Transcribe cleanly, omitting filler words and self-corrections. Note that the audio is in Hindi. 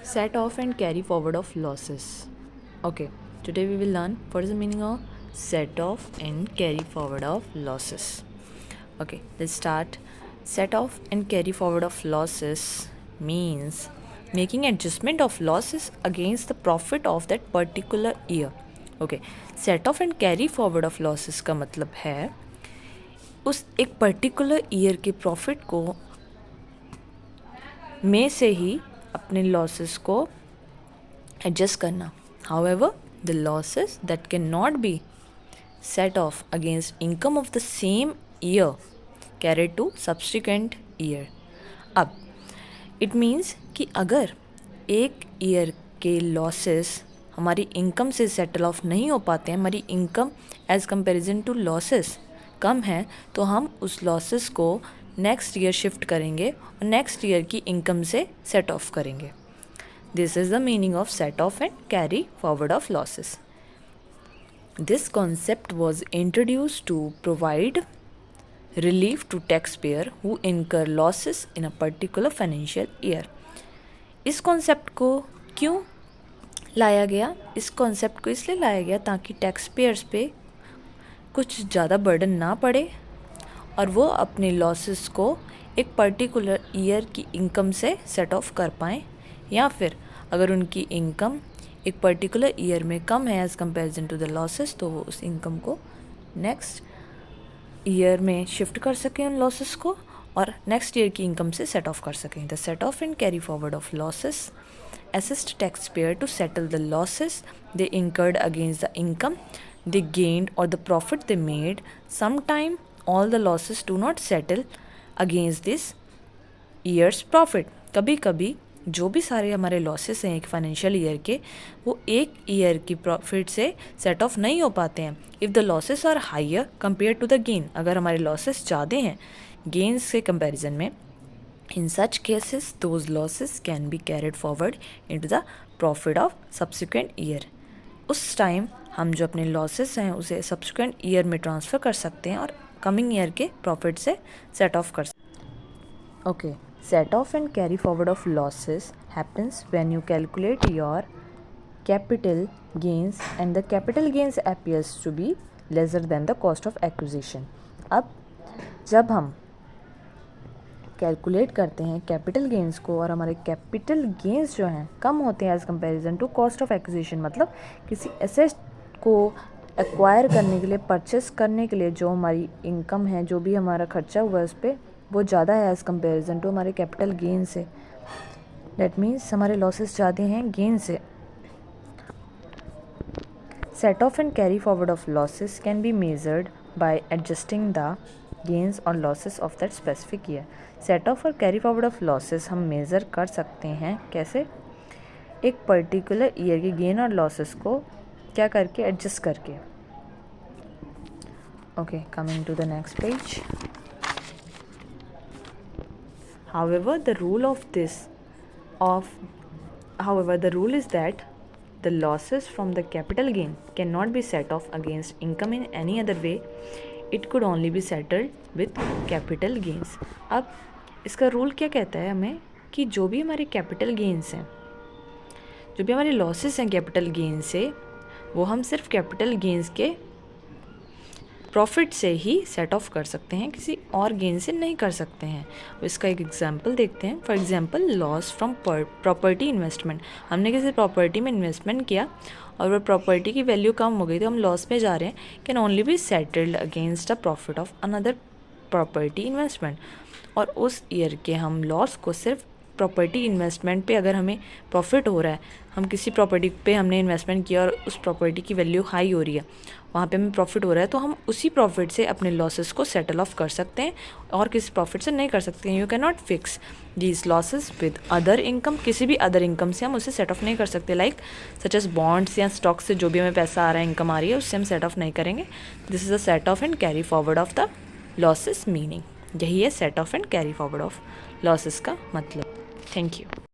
Set off and carry forward of losses. Okay, today we will learn what is the meaning of set off and carry forward of losses. Okay, let's start. Set off and carry forward of losses means making adjustment of losses against the profit of that particular year. Okay, set off and carry forward of losses का मतलब है उस एक पर्टिकुलर ईयर के प्रॉफिट को में से ही अपने लॉसेस को एडजस्ट करना. However, the losses that cannot be set off against income of the same year carried to subsequent year. अब it means कि अगर एक ईयर के लॉसेस हमारी इनकम से सेटल ऑफ नहीं हो पाते हैं, हमारी income as comparison to losses कम है, तो हम उस लॉसेस को नेक्स्ट ईयर शिफ्ट करेंगे और नेक्स्ट ईयर की इनकम से सेट ऑफ करेंगे. This is the meaning of set off and carry forward of losses. This concept was introduced to provide relief to taxpayer who incur losses in a particular financial year. इस कॉन्सेप्ट को क्यों लाया गया? इस कॉन्सेप्ट को इसलिए लाया गया ताकि टैक्स पेयर्स पे कुछ ज़्यादा बर्डन ना पड़े और वो अपने लॉसेस को एक पर्टिकुलर ईयर की इनकम से सेट ऑफ कर पाएँ, या फिर अगर उनकी इनकम एक पर्टिकुलर ईयर में कम है as comparison to the losses, तो वो उस इनकम को नेक्स्ट ईयर में शिफ्ट कर सकें उन लॉसेस को और नेक्स्ट ईयर की इनकम से सेट ऑफ कर सकें. The set off and carry forward of losses assist taxpayer to settle the losses they incurred against the income they gained or the profit they made. Sometime all the losses do not settle against this year's profit. कभी कभी जो भी सारे हमारे लॉसेस हैं एक फाइनेंशियल ईयर के, वो एक ईयर की प्रॉफिट से सेट ऑफ नहीं हो पाते हैं. If the losses are higher compare to the gain, अगर हमारे लॉसेस ज़्यादा हैं गेन्स के कंपैरिजन में, in such cases those losses can be carried forward into the profit of subsequent year. उस टाइम हम जो अपने लॉसेस हैं उसे सब्सिक्वेंट ईयर में ट्रांसफ़र कर सकते हैं और कमिंग ईयर के प्रॉफिट से सेट ऑफ कर सकते हैं. Okay, set off and carry forward of losses happens when you calculate your capital gains and the capital gains appears to be lesser than the cost of acquisition. अब जब हम कैलकुलेट करते हैं कैपिटल गेंस को और हमारे कैपिटल गेंस जो हैं कम होते हैं as comparison to cost of acquisition, मतलब किसी एसेट को एक्वायर करने के लिए, परचेस करने के लिए जो हमारी इनकम है, जो भी हमारा खर्चा हुआ है उस पर, वो ज़्यादा है एज़ कंपैरिजन टू हमारे कैपिटल गेन से. डेट मीन्स हमारे लॉसेस ज़्यादा हैं गेन से. Set off and carry forward of losses can be measured by adjusting the gains और losses of that specific year. Set off और कैरी फॉरवर्ड ऑफ लॉसेस हम मेज़र कर सकते हैं कैसे? एक पर्टिकुलर ईयर के गेन और लॉसेस को क्या करके, एडजस्ट करके. Okay, coming to the next page. However, the rule is that the losses from the capital gain cannot be set off against income in any other way. It could only be settled with capital gains. अब इसका रूल क्या कहता है हमें कि जो भी हमारे कैपिटल गेन्स हैं, जो भी हमारे लॉसेस हैं कैपिटल गेन से, वो हम सिर्फ कैपिटल गेन्स के प्रॉफिट से ही सेट ऑफ कर सकते हैं, किसी और गेन से नहीं कर सकते हैं. इसका एक एग्जांपल देखते हैं. For example, loss from property investment. हमने किसी प्रॉपर्टी में इन्वेस्टमेंट किया और वह प्रॉपर्टी की वैल्यू कम हो गई तो हम लॉस में जा रहे हैं. Can only be settled against a profit of another property investment. और उस ईयर के हम लॉस को सिर्फ प्रॉपर्टी इन्वेस्टमेंट पे, अगर हमें प्रॉफिट हो रहा है, हम किसी प्रॉपर्टी पे हमने इन्वेस्टमेंट किया और उस प्रॉपर्टी की वैल्यू हाई हो रही है, वहाँ पे हमें प्रॉफिट हो रहा है, तो हम उसी प्रॉफिट से अपने लॉसेस को सेटल ऑफ कर सकते हैं और किसी प्रॉफिट से नहीं कर सकते हैं. You can not fix these losses with other income. किसी भी अदर इनकम से हम उसे सेट ऑफ नहीं कर सकते, लाइक सच एज बॉन्ड्स या स्टॉक से जो भी हमें पैसा आ रहा है, इनकम आ रही है, उससे हम सेट ऑफ नहीं करेंगे. This is the set off and carry forward of the losses meaning. यही है set off and carry forward of losses का मतलब. Thank you.